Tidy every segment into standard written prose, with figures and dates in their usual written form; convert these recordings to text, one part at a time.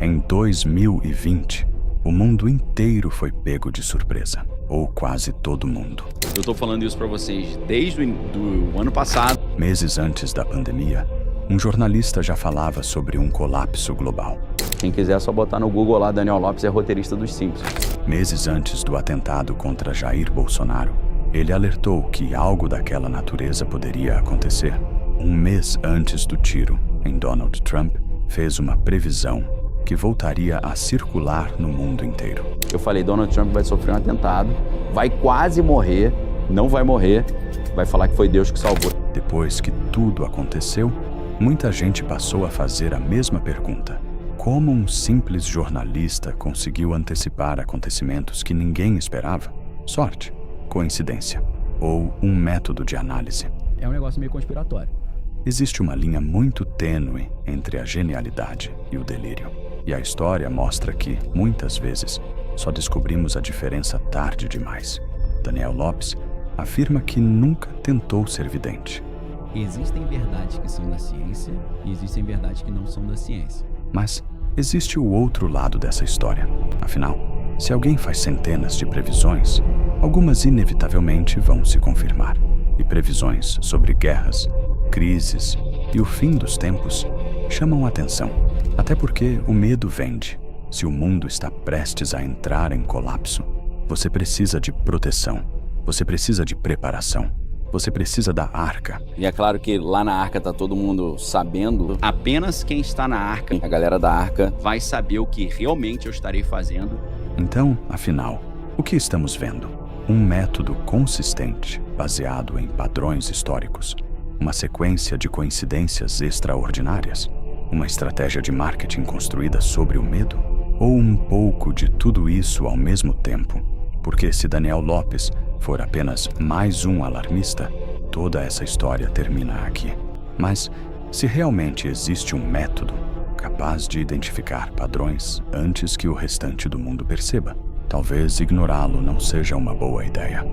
Em 2020, o mundo inteiro foi pego de surpresa, ou quase todo mundo. Eu tô falando isso pra vocês desde o ano passado. Meses antes da pandemia, um jornalista já falava sobre um colapso global. Quem quiser é só botar no Google lá, Daniel Lopes é roteirista dos Simpsons. Meses antes do atentado contra Jair Bolsonaro, ele alertou que algo daquela natureza poderia acontecer. Um mês antes do tiro em Donald Trump, fez uma previsão que voltaria a circular no mundo inteiro. Eu falei, Donald Trump vai sofrer um atentado, vai quase morrer, não vai morrer, vai falar que foi Deus que salvou. Depois que tudo aconteceu, muita gente passou a fazer a mesma pergunta. Como um simples jornalista conseguiu antecipar acontecimentos que ninguém esperava? Sorte, coincidência ou um método de análise? É um negócio meio conspiratório. Existe uma linha muito tênue entre a genialidade e o delírio. E a história mostra que, muitas vezes, só descobrimos a diferença tarde demais. Daniel Lopes afirma que nunca tentou ser vidente. Existem verdades que são da ciência e existem verdades que não são da ciência. Mas existe o outro lado dessa história. Afinal, se alguém faz centenas de previsões, algumas inevitavelmente vão se confirmar. E previsões sobre guerras, crises e o fim dos tempos chamam a atenção. Até porque o medo vende. Se o mundo está prestes a entrar em colapso, você precisa de proteção, você precisa de preparação, você precisa da arca. E é claro que lá na arca tá todo mundo sabendo. Apenas quem está na arca, a galera da arca, vai saber o que realmente eu estarei fazendo. Então, afinal, o que estamos vendo? Um método consistente, baseado em padrões históricos. Uma sequência de coincidências extraordinárias? Uma estratégia de marketing construída sobre o medo? Ou um pouco de tudo isso ao mesmo tempo? Porque se Daniel Lopes for apenas mais um alarmista, toda essa história termina aqui. Mas se realmente existe um método capaz de identificar padrões antes que o restante do mundo perceba, talvez ignorá-lo não seja uma boa ideia.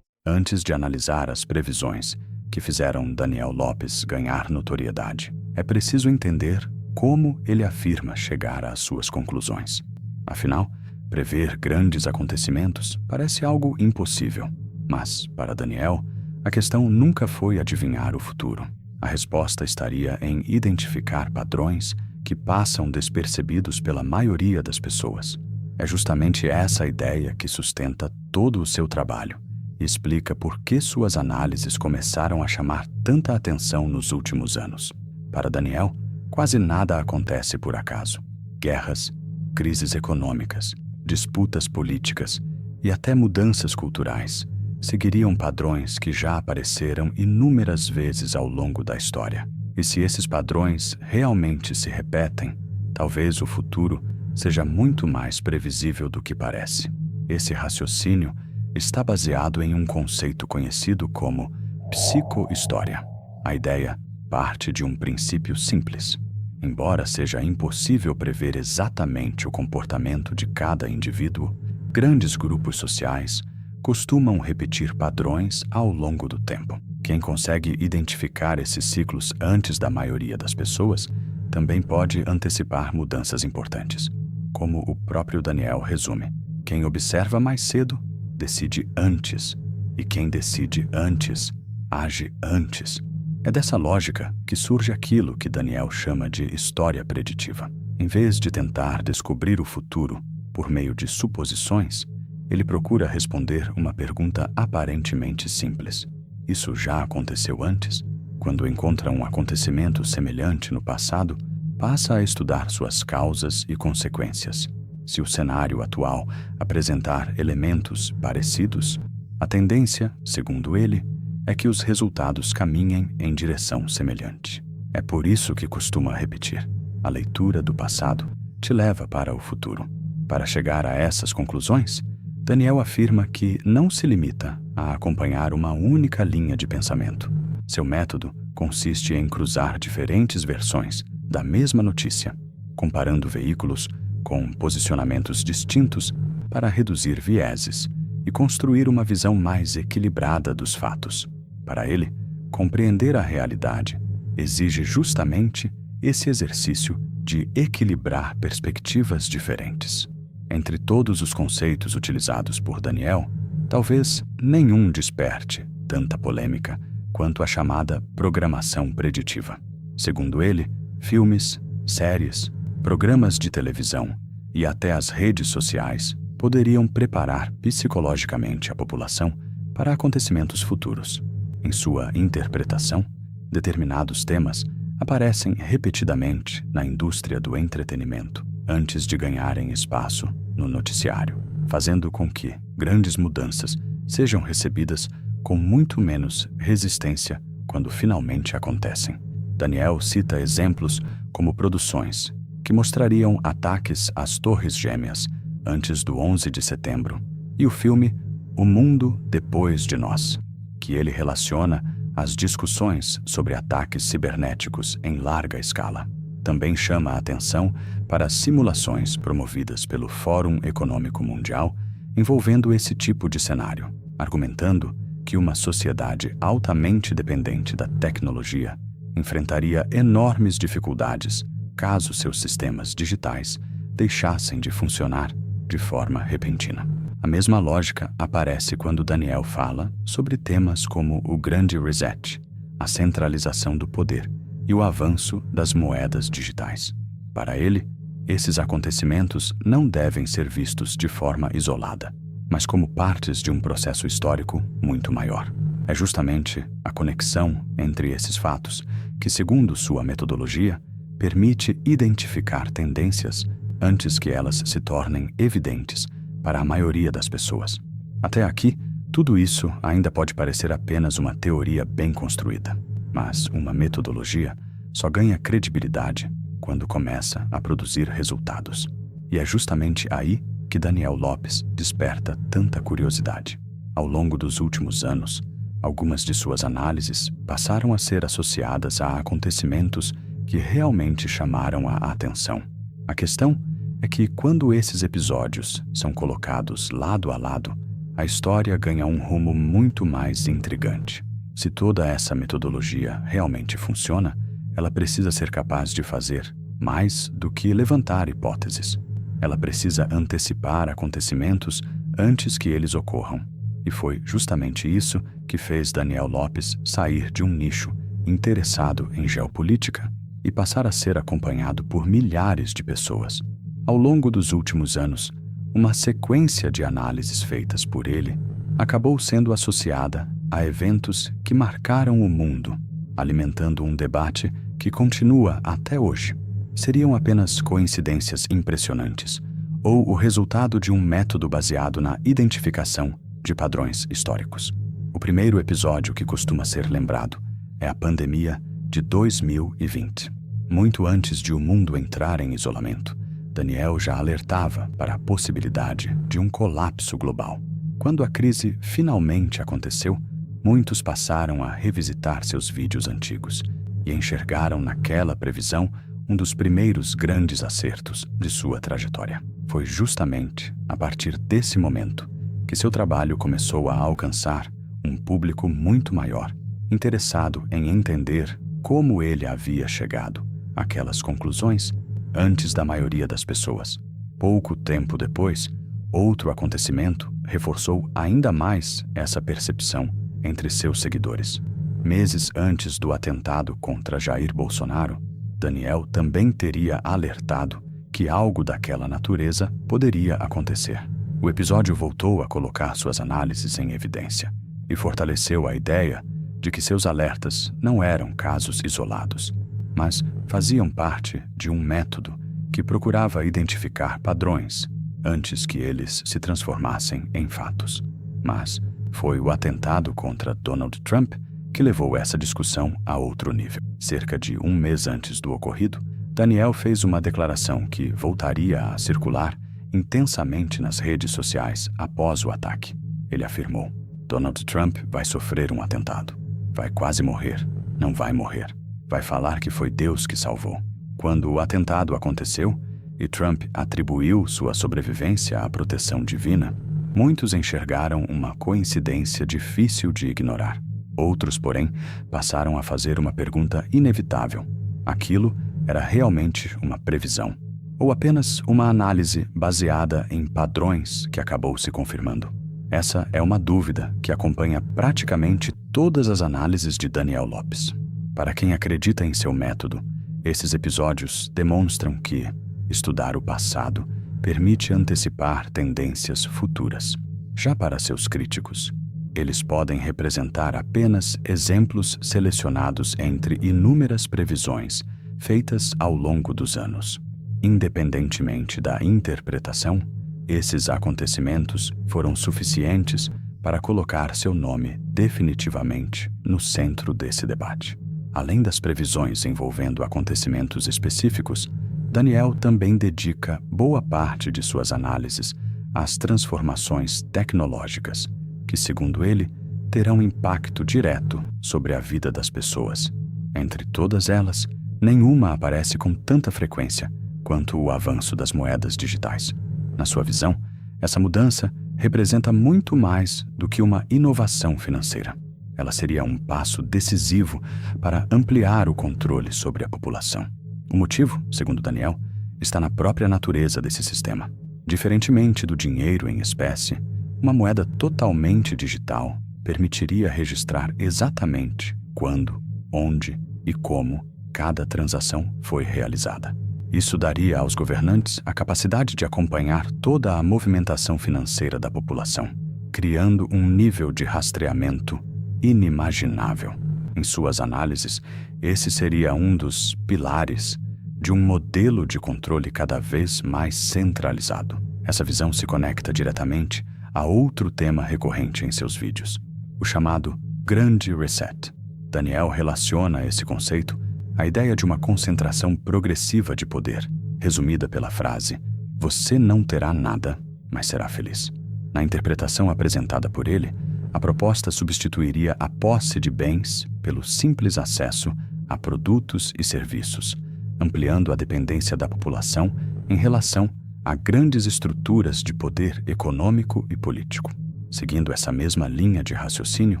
Antes de analisar as previsões que fizeram Daniel Lopes ganhar notoriedade, é preciso entender como ele afirma chegar às suas conclusões. Afinal, prever grandes acontecimentos parece algo impossível. Mas, para Daniel, a questão nunca foi adivinhar o futuro. A resposta estaria em identificar padrões que passam despercebidos pela maioria das pessoas. É justamente essa ideia que sustenta todo o seu trabalho e explica por que suas análises começaram a chamar tanta atenção nos últimos anos. Para Daniel, quase nada acontece por acaso. Guerras, crises econômicas, disputas políticas e até mudanças culturais seguiriam padrões que já apareceram inúmeras vezes ao longo da história. E se esses padrões realmente se repetem, talvez o futuro seja muito mais previsível do que parece. Esse raciocínio está baseado em um conceito conhecido como psicohistória. A ideia parte de um princípio simples. Embora seja impossível prever exatamente o comportamento de cada indivíduo, grandes grupos sociais costumam repetir padrões ao longo do tempo. Quem consegue identificar esses ciclos antes da maioria das pessoas também pode antecipar mudanças importantes. Como o próprio Daniel resume, quem observa mais cedo decide antes, e quem decide antes age antes. É dessa lógica que surge aquilo que Daniel chama de história preditiva. Em vez de tentar descobrir o futuro por meio de suposições, ele procura responder uma pergunta aparentemente simples. Isso já aconteceu antes? Quando encontra um acontecimento semelhante no passado, passa a estudar suas causas e consequências. Se o cenário atual apresentar elementos parecidos, a tendência, segundo ele, é que os resultados caminhem em direção semelhante. É por isso que costuma repetir: a leitura do passado te leva para o futuro. Para chegar a essas conclusões, Daniel afirma que não se limita a acompanhar uma única linha de pensamento. Seu método consiste em cruzar diferentes versões da mesma notícia, comparando veículos com posicionamentos distintos para reduzir vieses e construir uma visão mais equilibrada dos fatos. Para ele, compreender a realidade exige justamente esse exercício de equilibrar perspectivas diferentes. Entre todos os conceitos utilizados por Daniel, talvez nenhum desperte tanta polêmica quanto a chamada programação preditiva. Segundo ele, filmes, séries, programas de televisão e até as redes sociais poderiam preparar psicologicamente a população para acontecimentos futuros. Em sua interpretação, determinados temas aparecem repetidamente na indústria do entretenimento antes de ganharem espaço no noticiário, fazendo com que grandes mudanças sejam recebidas com muito menos resistência quando finalmente acontecem. Daniel cita exemplos como produções que mostrariam ataques às Torres Gêmeas antes do 11 de setembro e o filme O Mundo Depois de Nós, que ele relaciona às discussões sobre ataques cibernéticos em larga escala. Também chama a atenção para as simulações promovidas pelo Fórum Econômico Mundial envolvendo esse tipo de cenário, argumentando que uma sociedade altamente dependente da tecnologia enfrentaria enormes dificuldades caso seus sistemas digitais deixassem de funcionar de forma repentina. A mesma lógica aparece quando Daniel fala sobre temas como o Grande Reset, a centralização do poder e o avanço das moedas digitais. Para ele, esses acontecimentos não devem ser vistos de forma isolada, mas como partes de um processo histórico muito maior. É justamente a conexão entre esses fatos que, segundo sua metodologia, permite identificar tendências antes que elas se tornem evidentes para a maioria das pessoas. Até aqui, tudo isso ainda pode parecer apenas uma teoria bem construída, mas uma metodologia só ganha credibilidade quando começa a produzir resultados. E é justamente aí que Daniel Lopes desperta tanta curiosidade. Ao longo dos últimos anos, algumas de suas análises passaram a ser associadas a acontecimentos que realmente chamaram a atenção. A questão é que, quando esses episódios são colocados lado a lado, a história ganha um rumo muito mais intrigante. Se toda essa metodologia realmente funciona, ela precisa ser capaz de fazer mais do que levantar hipóteses. Ela precisa antecipar acontecimentos antes que eles ocorram. E foi justamente isso que fez Daniel Lopes sair de um nicho interessado em geopolítica e passar a ser acompanhado por milhares de pessoas. Ao longo dos últimos anos, uma sequência de análises feitas por ele acabou sendo associada a eventos que marcaram o mundo, alimentando um debate que continua até hoje. Seriam apenas coincidências impressionantes ou o resultado de um método baseado na identificação de padrões históricos? O primeiro episódio que costuma ser lembrado é a pandemia de 2020. Muito antes de o mundo entrar em isolamento, Daniel já alertava para a possibilidade de um colapso global. Quando a crise finalmente aconteceu, muitos passaram a revisitar seus vídeos antigos e enxergaram naquela previsão um dos primeiros grandes acertos de sua trajetória. Foi justamente a partir desse momento que seu trabalho começou a alcançar um público muito maior, interessado em entender como ele havia chegado àquelas conclusões antes da maioria das pessoas. Pouco tempo depois, outro acontecimento reforçou ainda mais essa percepção entre seus seguidores. Meses antes do atentado contra Jair Bolsonaro, Daniel também teria alertado que algo daquela natureza poderia acontecer. O episódio voltou a colocar suas análises em evidência e fortaleceu a ideia de que seus alertas não eram casos isolados, mas faziam parte de um método que procurava identificar padrões antes que eles se transformassem em fatos. Mas foi o atentado contra Donald Trump que levou essa discussão a outro nível. Cerca de um mês antes do ocorrido, Daniel fez uma declaração que voltaria a circular intensamente nas redes sociais após o ataque. Ele afirmou: Donald Trump vai sofrer um atentado. Vai quase morrer. Não vai morrer. Vai falar que foi Deus que salvou. Quando o atentado aconteceu e Trump atribuiu sua sobrevivência à proteção divina, muitos enxergaram uma coincidência difícil de ignorar. Outros, porém, passaram a fazer uma pergunta inevitável. Aquilo era realmente uma previsão, ou apenas uma análise baseada em padrões que acabou se confirmando? Essa é uma dúvida que acompanha praticamente todas as análises de Daniel Lopes. Para quem acredita em seu método, esses episódios demonstram que estudar o passado permite antecipar tendências futuras. Já para seus críticos, eles podem representar apenas exemplos selecionados entre inúmeras previsões feitas ao longo dos anos. Independentemente da interpretação, esses acontecimentos foram suficientes para colocar seu nome definitivamente no centro desse debate. Além das previsões envolvendo acontecimentos específicos, Daniel também dedica boa parte de suas análises às transformações tecnológicas, que, segundo ele, terão impacto direto sobre a vida das pessoas. Entre todas elas, nenhuma aparece com tanta frequência quanto o avanço das moedas digitais. Na sua visão, essa mudança representa muito mais do que uma inovação financeira. Ela seria um passo decisivo para ampliar o controle sobre a população. O motivo, segundo Daniel, está na própria natureza desse sistema. Diferentemente do dinheiro em espécie, uma moeda totalmente digital permitiria registrar exatamente quando, onde e como cada transação foi realizada. Isso daria aos governantes a capacidade de acompanhar toda a movimentação financeira da população, criando um nível de rastreamento inimaginável. Em suas análises, esse seria um dos pilares de um modelo de controle cada vez mais centralizado. Essa visão se conecta diretamente a outro tema recorrente em seus vídeos, o chamado Grande Reset. Daniel relaciona esse conceito à ideia de uma concentração progressiva de poder, resumida pela frase: "Você não terá nada, mas será feliz". Na interpretação apresentada por ele, a proposta substituiria a posse de bens pelo simples acesso a produtos e serviços, ampliando a dependência da população em relação a grandes estruturas de poder econômico e político. Seguindo essa mesma linha de raciocínio,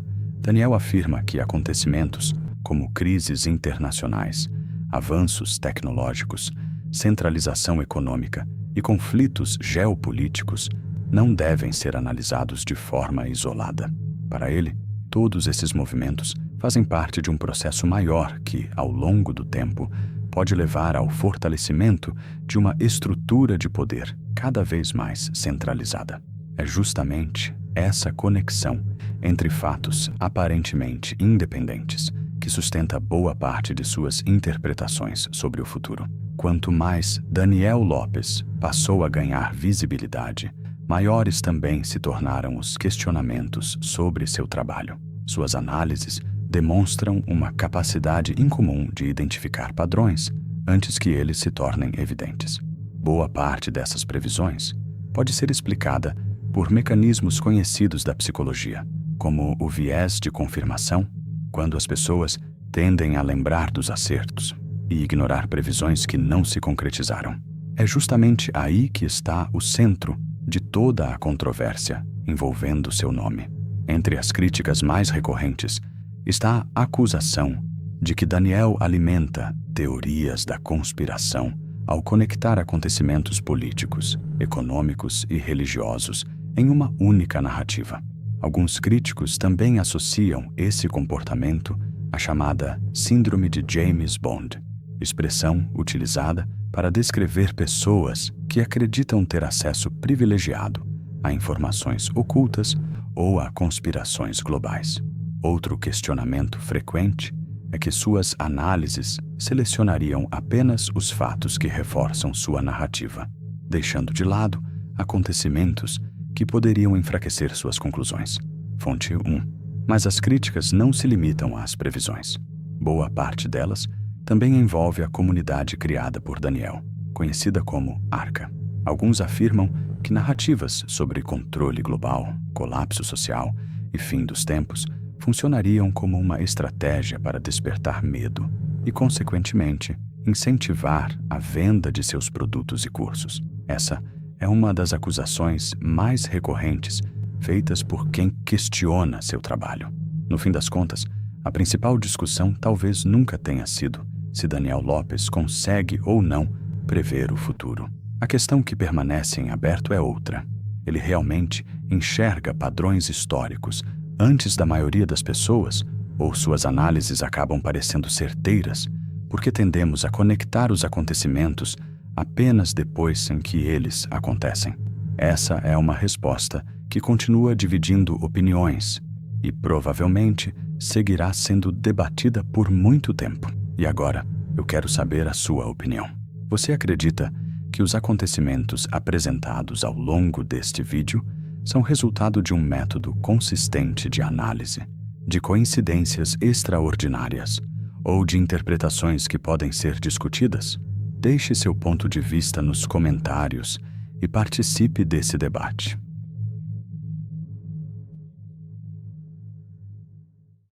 Daniel afirma que acontecimentos como crises internacionais, avanços tecnológicos, centralização econômica e conflitos geopolíticos não devem ser analisados de forma isolada. Para ele, todos esses movimentos fazem parte de um processo maior que, ao longo do tempo, pode levar ao fortalecimento de uma estrutura de poder cada vez mais centralizada. É justamente essa conexão entre fatos aparentemente independentes que sustenta boa parte de suas interpretações sobre o futuro. Quanto mais Daniel Lopes passou a ganhar visibilidade, maiores também se tornaram os questionamentos sobre seu trabalho. Suas análises demonstram uma capacidade incomum de identificar padrões antes que eles se tornem evidentes. Boa parte dessas previsões pode ser explicada por mecanismos conhecidos da psicologia, como o viés de confirmação, quando as pessoas tendem a lembrar dos acertos e ignorar previsões que não se concretizaram. É justamente aí que está o centro de toda a controvérsia envolvendo seu nome. Entre as críticas mais recorrentes está a acusação de que Daniel alimenta teorias da conspiração ao conectar acontecimentos políticos, econômicos e religiosos em uma única narrativa. Alguns críticos também associam esse comportamento à chamada Síndrome de James Bond, expressão utilizada para descrever pessoas que acreditam ter acesso privilegiado a informações ocultas ou a conspirações globais. Outro questionamento frequente é que suas análises selecionariam apenas os fatos que reforçam sua narrativa, deixando de lado acontecimentos que poderiam enfraquecer suas conclusões. Fonte 1. Mas as críticas não se limitam às previsões. Boa parte delas também envolve a comunidade criada por Daniel, conhecida como Arca. Alguns afirmam que narrativas sobre controle global, colapso social e fim dos tempos funcionariam como uma estratégia para despertar medo e, consequentemente, incentivar a venda de seus produtos e cursos. Essa é uma das acusações mais recorrentes feitas por quem questiona seu trabalho. No fim das contas, a principal discussão talvez nunca tenha sido se Daniel Lopes consegue ou não prever o futuro. A questão que permanece em aberto é outra. Ele realmente enxerga padrões históricos antes da maioria das pessoas, ou suas análises acabam parecendo certeiras, porque tendemos a conectar os acontecimentos apenas depois em que eles acontecem? Essa é uma resposta que continua dividindo opiniões e provavelmente seguirá sendo debatida por muito tempo. E agora, eu quero saber a sua opinião. Você acredita que os acontecimentos apresentados ao longo deste vídeo são resultado de um método consistente de análise, de coincidências extraordinárias ou de interpretações que podem ser discutidas? Deixe seu ponto de vista nos comentários e participe desse debate.